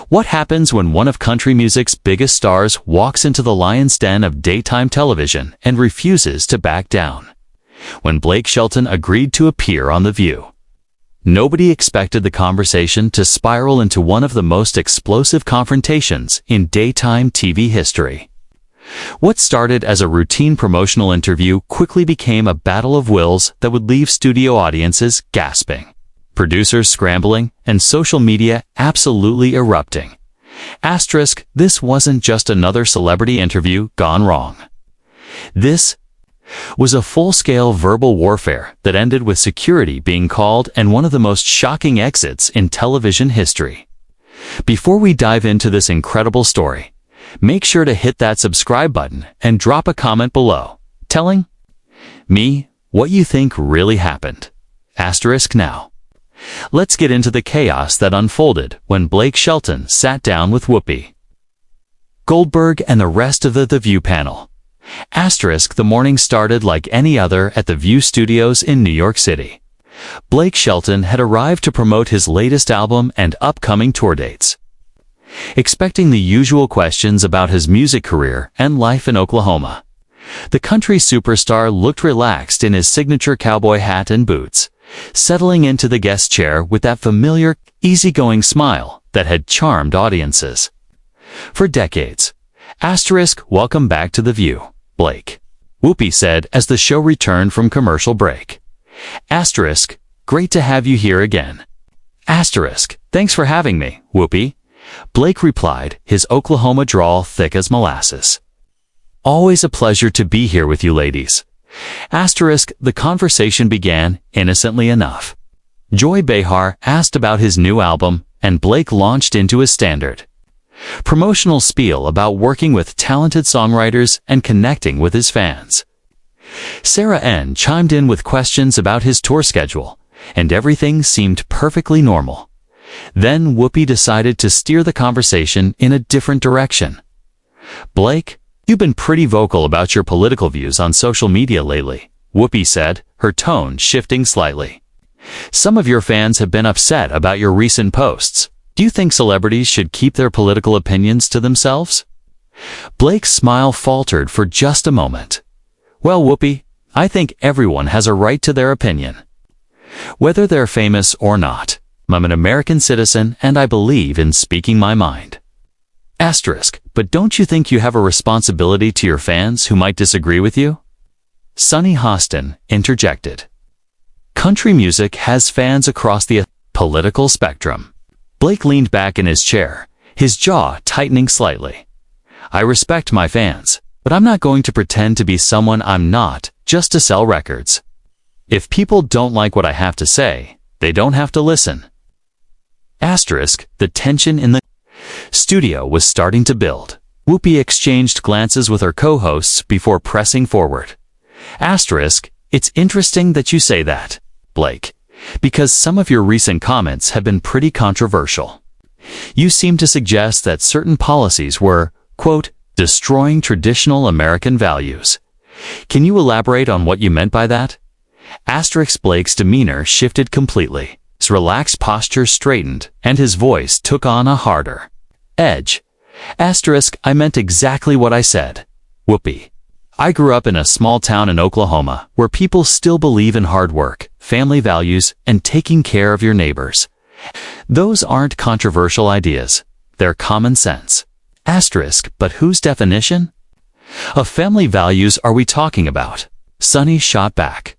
What happens when one of country music's biggest stars walks into the lion's den of daytime television and refuses to back down? When Blake Shelton agreed to appear on The View. Nobody expected the conversation to spiral into one of the most explosive confrontations in daytime TV history. What started as a routine promotional interview quickly became a battle of wills that would leave studio audiences gasping, producers scrambling, and social media absolutely erupting. Asterisk, this wasn't just another celebrity interview gone wrong. This was a full-scale verbal warfare that ended with security being called and one of the most shocking exits in television history. Before we dive into this incredible story, make sure to hit that subscribe button and drop a comment below, telling me what you think really happened. Asterisk now. Let's get into the chaos that unfolded when Blake Shelton sat down with Whoopi Goldberg and the rest of the View panel. Asterisk, the morning started like any other at the View Studios in New York City. Blake Shelton had arrived to promote his latest album and upcoming tour dates. Expecting the usual questions about his music career and life in Oklahoma, the country superstar looked relaxed in his signature cowboy hat and boots, settling into the guest chair with that familiar, easygoing smile that had charmed audiences for decades. Asterisk, welcome back to The View, Blake, Whoopi said as the show returned from commercial break. Asterisk, great to have you here again. Asterisk, thanks for having me, Whoopi, Blake replied, his Oklahoma drawl thick as molasses. Always a pleasure to be here with you ladies. Asterisk, the conversation began innocently enough. Joy Behar asked about his new album, and Blake launched into his standard promotional spiel about working with talented songwriters and connecting with his fans. Sarah N. chimed in with questions about his tour schedule, and everything seemed perfectly normal. Then Whoopi decided to steer the conversation in a different direction. Blake, you've been pretty vocal about your political views on social media lately, Whoopi said, her tone shifting slightly. Some of your fans have been upset about your recent posts. Do you think celebrities should keep their political opinions to themselves? Blake's smile faltered for just a moment. Well, Whoopi, I think everyone has a right to their opinion, whether they're famous or not. I'm an American citizen and I believe in speaking my mind. Asterisk, but don't you think you have a responsibility to your fans who might disagree with you? Sunny Hostin interjected. Country music has fans across the political spectrum. Blake leaned back in his chair, his jaw tightening slightly. I respect my fans, but I'm not going to pretend to be someone I'm not just to sell records. If people don't like what I have to say, they don't have to listen. Asterisk, the tension in the studio was starting to build. Whoopi exchanged glances with her co-hosts before pressing forward. Asterisk, it's interesting that you say that, Blake, because some of your recent comments have been pretty controversial. You seem to suggest that certain policies were, quote, destroying traditional American values. Can you elaborate on what you meant by that? Asterisk, Blake's demeanor shifted completely. His relaxed posture straightened, and his voice took on a harder edge. Asterisk, I meant exactly what I said. Whoopi, I grew up in a small town in Oklahoma where people still believe in hard work, family values, and taking care of your neighbors. Those aren't controversial ideas. They're common sense. Asterisk, but whose definition of family values are we talking about? Sunny shot back.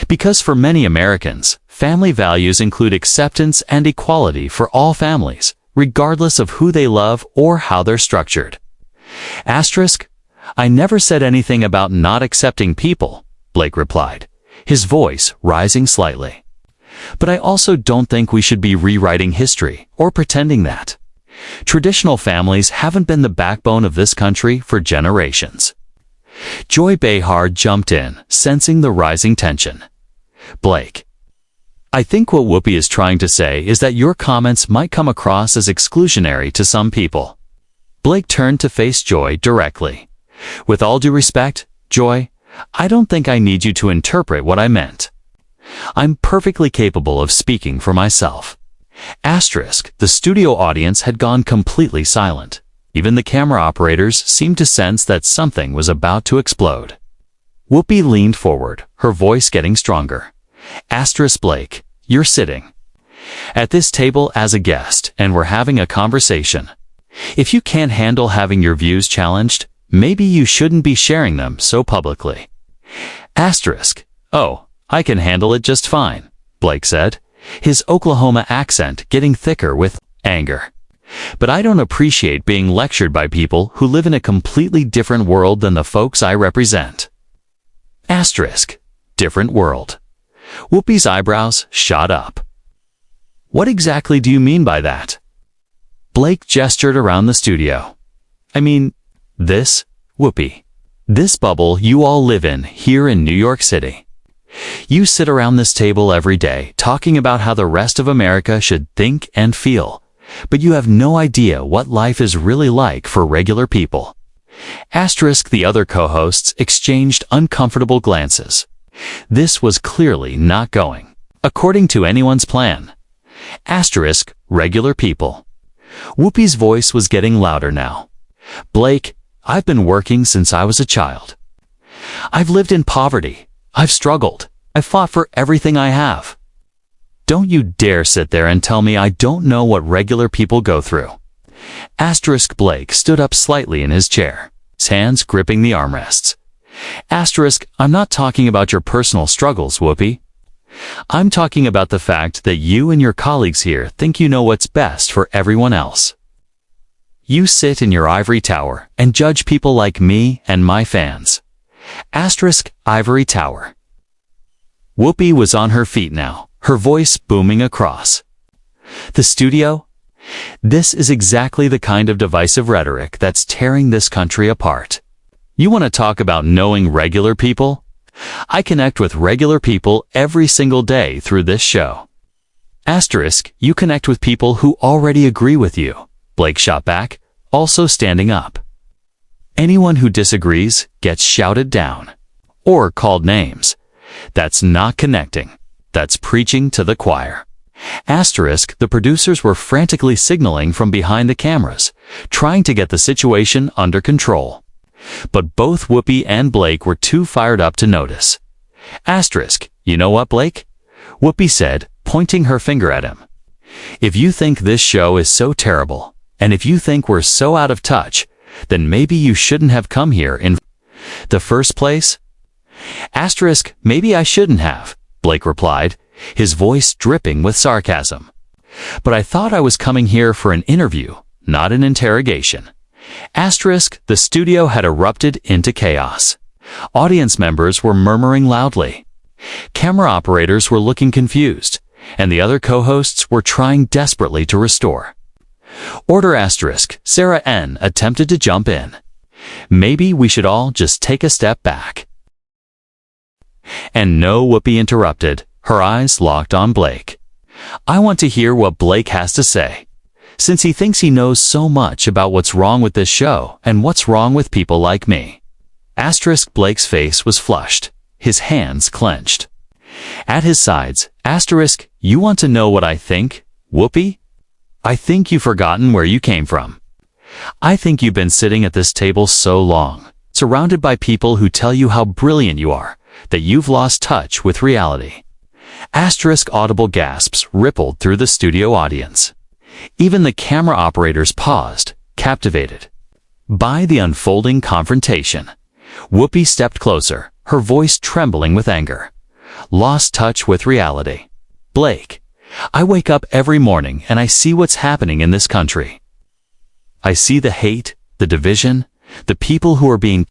Because for many Americans, family values include acceptance and equality for all families, regardless of who they love or how they're structured. Asterisk, I never said anything about not accepting people, Blake replied, his voice rising slightly. But I also don't think we should be rewriting history or pretending that traditional families haven't been the backbone of this country for generations. Joy Behar jumped in, sensing the rising tension. Blake, I think what Whoopi is trying to say is that your comments might come across as exclusionary to some people. Blake turned to face Joy directly. With all due respect, Joy, I don't think I need you to interpret what I meant. I'm perfectly capable of speaking for myself. The studio audience had gone completely silent. Even the camera operators seemed to sense that something was about to explode. Whoopi leaned forward, her voice getting stronger. Blake, you're sitting at this table as a guest, and we're having a conversation. If you can't handle having your views challenged, maybe you shouldn't be sharing them so publicly. Oh, I can handle it just fine, Blake said, his Oklahoma accent getting thicker with anger. But I don't appreciate being lectured by people who live in a completely different world than the folks I represent. Different world. Whoopi's eyebrows shot up. What exactly do you mean by that? Blake gestured around the studio. I mean, this, Whoopi. This bubble you all live in here in New York City. You sit around this table every day talking about how the rest of America should think and feel, but you have no idea what life is really like for regular people. The other co-hosts exchanged uncomfortable glances. This was clearly not going according to anyone's plan. Regular people. Whoopi's voice was getting louder now. Blake, I've been working since I was a child. I've lived in poverty. I've struggled. I've fought for everything I have. Don't you dare sit there and tell me I don't know what regular people go through. Blake stood up slightly in his chair, his hands gripping the armrests. I'm not talking about your personal struggles, Whoopi. I'm talking about the fact that you and your colleagues here think you know what's best for everyone else. You sit in your ivory tower and judge people like me and my fans. Ivory tower. Whoopi was on her feet now, her voice booming across the studio. This is exactly the kind of divisive rhetoric that's tearing this country apart. You want to talk about knowing regular people? I connect with regular people every single day through this show. You connect with people who already agree with you, Blake shot back, also standing up. Anyone who disagrees gets shouted down or called names. That's not connecting. That's preaching to the choir. The producers were frantically signaling from behind the cameras, trying to get the situation under control. But both Whoopi and Blake were too fired up to notice. You know what, Blake? Whoopi said, pointing her finger at him. If you think this show is so terrible, and if you think we're so out of touch, then maybe you shouldn't have come here in the first place. Maybe I shouldn't have, Blake replied, his voice dripping with sarcasm. But I thought I was coming here for an interview, not an interrogation. The studio had erupted into chaos. Audience members were murmuring loudly. Camera operators were looking confused, and the other co-hosts were trying desperately to restore order. Sarah N. attempted to jump in. Maybe we should all just take a step back. And no, Whoopi interrupted, her eyes locked on Blake. I want to hear what Blake has to say, since he thinks he knows so much about what's wrong with this show and what's wrong with people like me. Blake's face was flushed, his hands clenched. At his sides, you want to know what I think, Whoopi? I think you've forgotten where you came from. I think you've been sitting at this table so long, surrounded by people who tell you how brilliant you are, that you've lost touch with reality. Audible gasps rippled through the studio audience. Even the camera operators paused, captivated by the unfolding confrontation. Whoopi stepped closer, her voice trembling with anger. Lost touch with reality. Blake, I wake up every morning and I see what's happening in this country. I see the hate, the division, the people who are being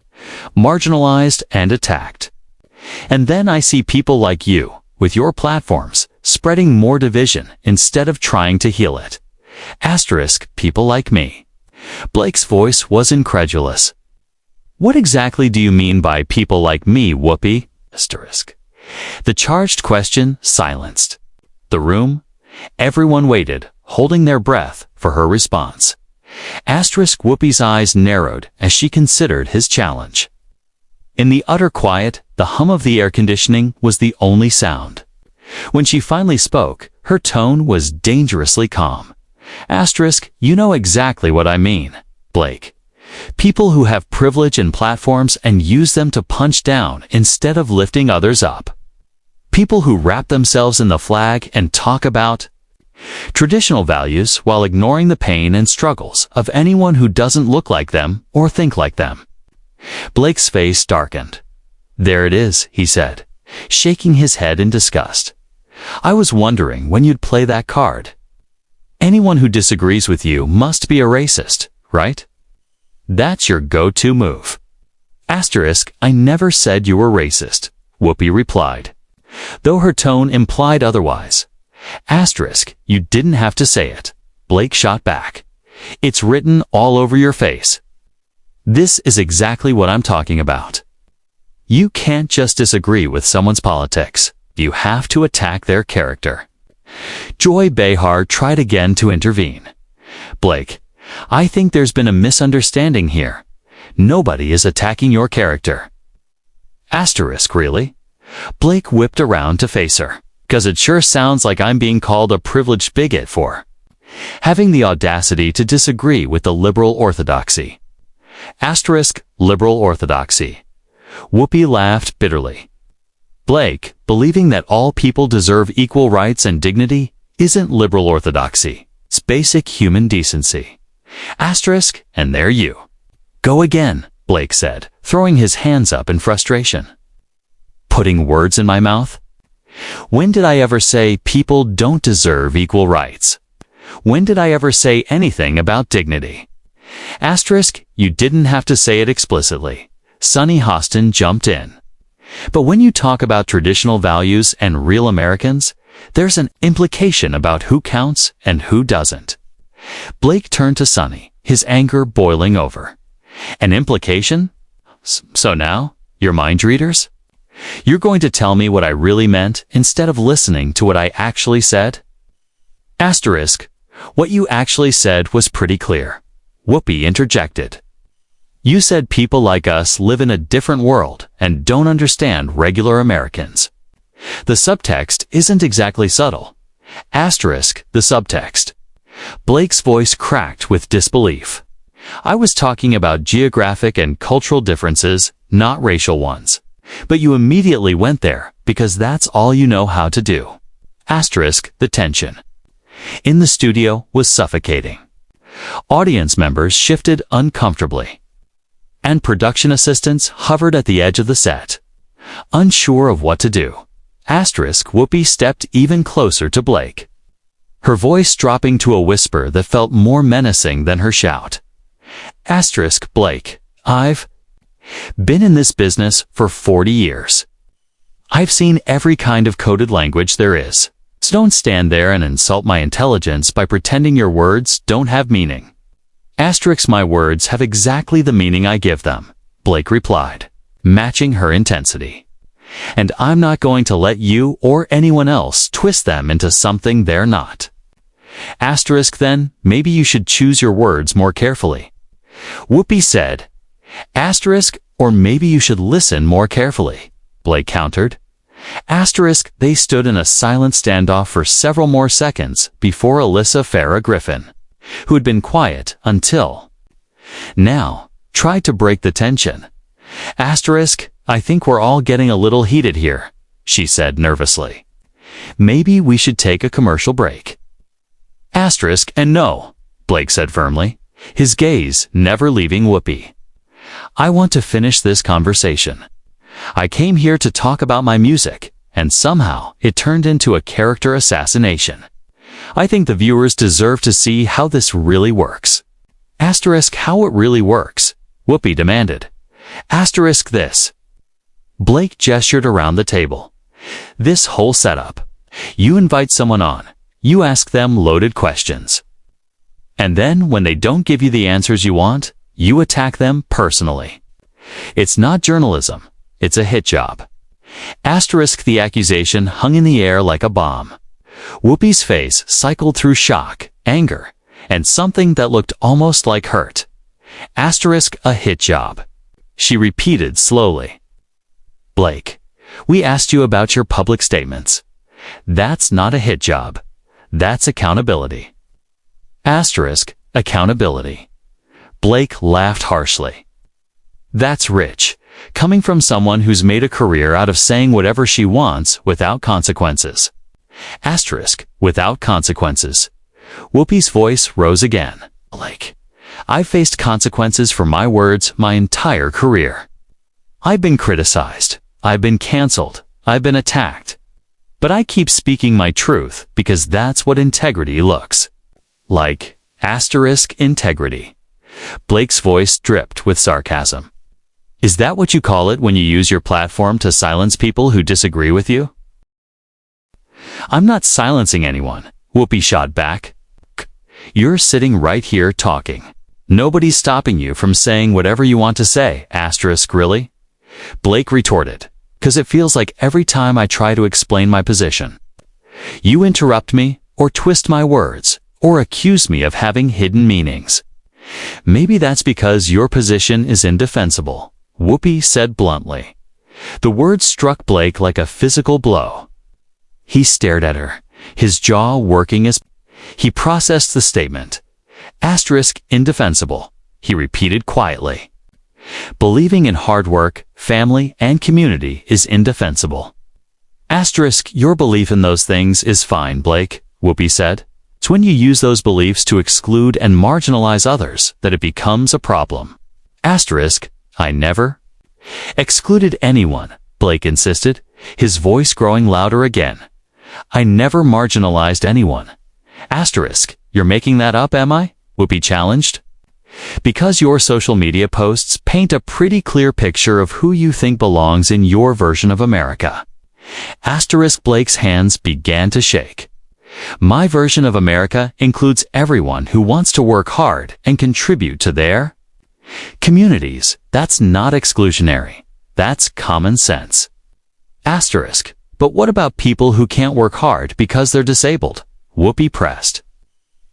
marginalized and attacked. And then I see people like you, with your platforms, spreading more division instead of trying to heal it. People like me. Blake's voice was incredulous. What exactly do you mean by people like me, Whoopi? The charged question silenced the room. Everyone waited, holding their breath for her response. Whoopi's eyes narrowed as she considered his challenge. In the utter quiet, the hum of the air conditioning was the only sound. When she finally spoke, Her tone was dangerously calm. Asterisk, you know exactly what I mean, Blake. People who have privilege and platforms and use them to punch down instead of lifting others up. People who wrap themselves in the flag and talk about traditional values while ignoring the pain and struggles of anyone who doesn't look like them or think like them. Blake's face darkened. There it is, he said, shaking his head in disgust. I was wondering when you'd play that card. Anyone who disagrees with you must be a racist, right? That's your go-to move. Asterisk, I never said you were racist, Whoopi replied, though her tone implied otherwise. Asterisk, you didn't have to say it, Blake shot back. It's written all over your face. This is exactly what I'm talking about. You can't just disagree with someone's politics. You have to attack their character. Joy Behar tried again to intervene. Blake, I think there's been a misunderstanding here. Nobody is attacking your character. Asterisk, really? Blake whipped around to face her. 'Cause it sure sounds like I'm being called a privileged bigot for having the audacity to disagree with the liberal orthodoxy. Asterisk, liberal orthodoxy. Whoopi laughed bitterly. Blake, believing that all people deserve equal rights and dignity isn't liberal orthodoxy. It's basic human decency. Asterisk, and there you go again, Blake said, throwing his hands up in frustration. Putting words in my mouth? When did I ever say people don't deserve equal rights? When did I ever say anything about dignity? Asterisk, you didn't have to say it explicitly. Sonny Hostin jumped in. But when you talk about traditional values and real Americans, there's an implication about who counts and who doesn't. Blake turned to Sonny, his anger boiling over. An implication? So now, you're mind readers? You're going to tell me what I really meant instead of listening to what I actually said? Asterisk, what you actually said was pretty clear. Whoopi interjected. You said people like us live in a different world and don't understand regular Americans. The subtext isn't exactly subtle. Asterisk, the subtext. Blake's voice cracked with disbelief. I was talking about geographic and cultural differences, not racial ones. But you immediately went there because that's all you know how to do. Asterisk, the tension in the studio was suffocating. Audience members shifted uncomfortably, and production assistants hovered at the edge of the set, unsure of what to do. Asterisk, Whoopi stepped even closer to Blake, her voice dropping to a whisper that felt more menacing than her shout. Asterisk, Blake, I've been in this business for 40 years. I've seen every kind of coded language there is. So don't stand there and insult my intelligence by pretending your words don't have meaning. Asterisk, my words have exactly the meaning I give them, Blake replied, matching her intensity. And I'm not going to let you or anyone else twist them into something they're not. Asterisk, then, maybe you should choose your words more carefully. Whoopi said. Asterisk, or maybe you should listen more carefully, Blake countered. Asterisk, they stood in a silent standoff for several more seconds before Alyssa Farah Griffin, who had been quiet until now, tried to break the tension. Asterisk, I think we're all getting a little heated here, she said nervously. Maybe we should take a commercial break. Asterisk, and no, Blake said firmly, his gaze never leaving Whoopi. I want to finish this conversation. I came here to talk about my music, and somehow it turned into a character assassination. I think the viewers deserve to see how this really works. Asterisk, how it really works, Whoopi demanded. Asterisk, this. Blake gestured around the table. This whole setup. You invite someone on. You ask them loaded questions. And then when they don't give you the answers you want, you attack them personally. It's not journalism. It's a hit job. Asterisk, the accusation hung in the air like a bomb. Whoopi's face cycled through shock, anger, and something that looked almost like hurt. Asterisk, a hit job. She repeated slowly. Blake, we asked you about your public statements. That's not a hit job. That's accountability. Asterisk, accountability. Blake laughed harshly. That's rich, coming from someone who's made a career out of saying whatever she wants without consequences. Asterisk, without consequences. Whoopi's voice rose again. Blake, I've faced consequences for my words my entire career. I've been criticized. I've been canceled. I've been attacked. But I keep speaking my truth because that's what integrity looks like. Asterisk, integrity. Blake's voice dripped with sarcasm. Is that what you call it when you use your platform to silence people who disagree with you? I'm not silencing anyone, Whoopi shot back. You're sitting right here talking. Nobody's stopping you from saying whatever you want to say, asterisk, really? Blake retorted, because it feels like every time I try to explain my position, you interrupt me or twist my words or accuse me of having hidden meanings. Maybe that's because your position is indefensible, Whoopi said bluntly. The words struck Blake like a physical blow. He stared at her, his jaw working as he processed the statement. Asterisk, indefensible, he repeated quietly. Believing in hard work, family, and community is indefensible. Asterisk, your belief in those things is fine, Blake, Whoopi said. It's when you use those beliefs to exclude and marginalize others that it becomes a problem. Asterisk, I never excluded anyone, Blake insisted, his voice growing louder again. I never marginalized anyone. Asterisk, you're making that up, am I? Whoopi challenged. Because your social media posts paint a pretty clear picture of who you think belongs in your version of America. Asterisk, Blake's hands began to shake. My version of America includes everyone who wants to work hard and contribute to their communities. That's not exclusionary. That's common sense. Asterisk, but what about people who can't work hard because they're disabled? Whoopi pressed.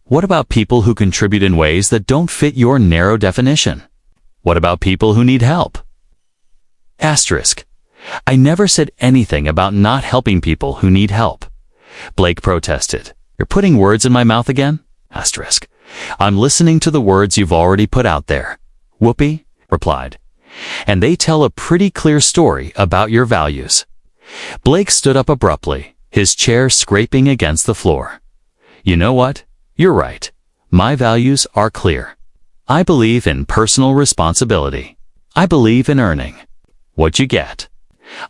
What about people who contribute in ways that don't fit your narrow definition? What about people who need help? Asterisk, I never said anything about not helping people who need help. Blake protested. You're putting words in my mouth again? Asterisk, I'm listening to the words you've already put out there, Whoopi replied. And they tell a pretty clear story about your values. Blake stood up abruptly, his chair scraping against the floor. You know what? You're right. My values are clear. I believe in personal responsibility. I believe in earning what you get.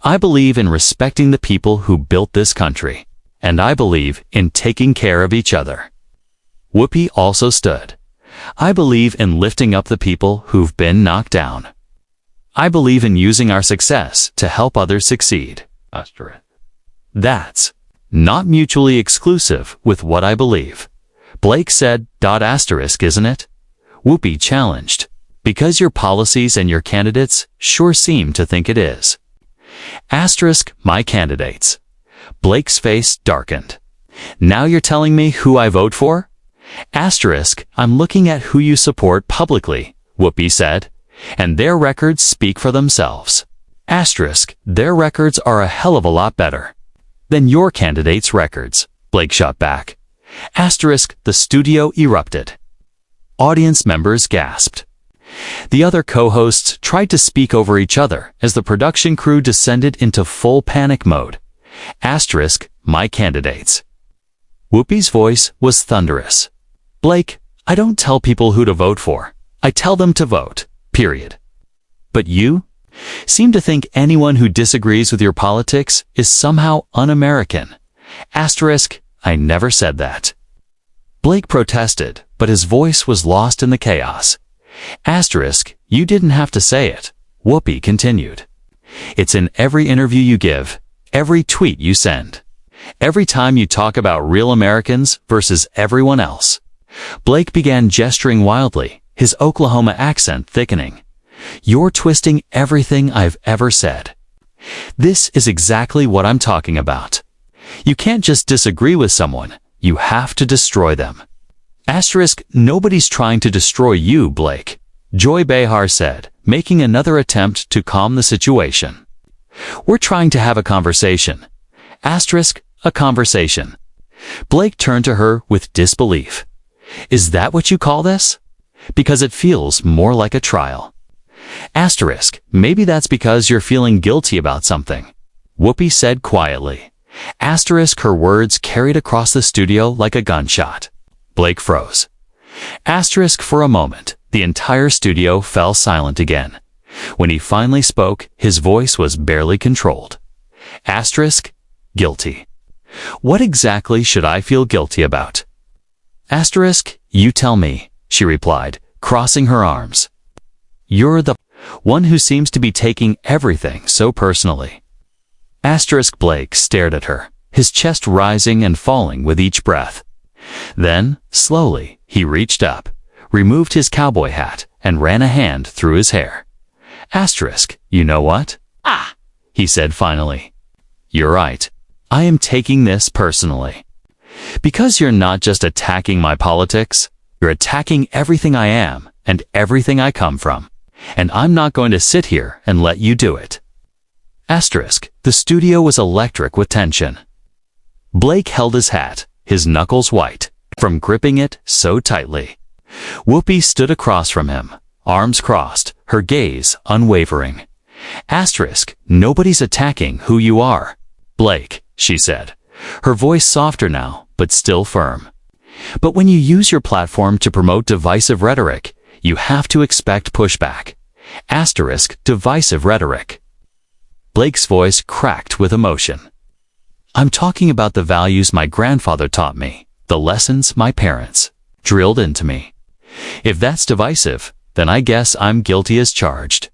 I believe in respecting the people who built this country. And I believe in taking care of each other. Whoopi also stood. I believe in lifting up the people who've been knocked down. I believe in using our success to help others succeed. That's not mutually exclusive with what I believe. Blake said, asterisk, isn't it? Whoopi challenged. Because your policies and your candidates sure seem to think it is. Asterisk, my candidates. Blake's face darkened. Now you're telling me who I vote for? Asterisk, I'm looking at who you support publicly, Whoopi said. And their records speak for themselves. Asterisk, their records are a hell of a lot better than your candidate's records, Blake shot back. Asterisk, the studio erupted. Audience members gasped. The other co-hosts tried to speak over each other as the production crew descended into full panic mode. Asterisk, my candidates. Whoopi's voice was thunderous. Blake, I don't tell people who to vote for. I tell them to vote, period. But you seem to think anyone who disagrees with your politics is somehow un-American. Asterisk, I never said that. Blake protested, but his voice was lost in the chaos. Asterisk, you didn't have to say it, Whoopi continued. It's in every interview you give, every tweet you send, every time you talk about real Americans versus everyone else. Blake began gesturing wildly, his Oklahoma accent thickening. You're twisting everything I've ever said. This is exactly what I'm talking about. You can't just disagree with someone. You have to destroy them. Asterisk, nobody's trying to destroy you, Blake, Joy Behar said, making another attempt to calm the situation. We're trying to have a conversation. Asterisk, a conversation. Blake turned to her with disbelief. Is that what you call this? Because it feels more like a trial. Asterisk, maybe that's because you're feeling guilty about something, Whoopi said quietly. Asterisk, her words carried across the studio like a gunshot. Blake froze. Asterisk, for a moment, the entire studio fell silent again. When he finally spoke, his voice was barely controlled. Asterisk, guilty. What exactly should I feel guilty about? Asterisk, you tell me, she replied, crossing her arms. You're the one who seems to be taking everything so personally. Asterisk, Blake stared at her, his chest rising and falling with each breath. Then, slowly, he reached up, removed his cowboy hat, and ran a hand through his hair. Asterisk, you know what? Ah, he said finally. You're right. I am taking this personally. Because you're not just attacking my politics, you're attacking everything I am and everything I come from. And I'm not going to sit here and let you do it. Asterisk, the studio was electric with tension. Blake held his hat, his knuckles white, from gripping it so tightly. Whoopi stood across from him, arms crossed, her gaze unwavering. Asterisk, nobody's attacking who you are. Blake, she said, her voice softer now, but still firm. But when you use your platform to promote divisive rhetoric, you have to expect pushback. Asterisk, divisive rhetoric. Blake's voice cracked with emotion. I'm talking about the values my grandfather taught me, the lessons my parents drilled into me. If that's divisive, then I guess I'm guilty as charged.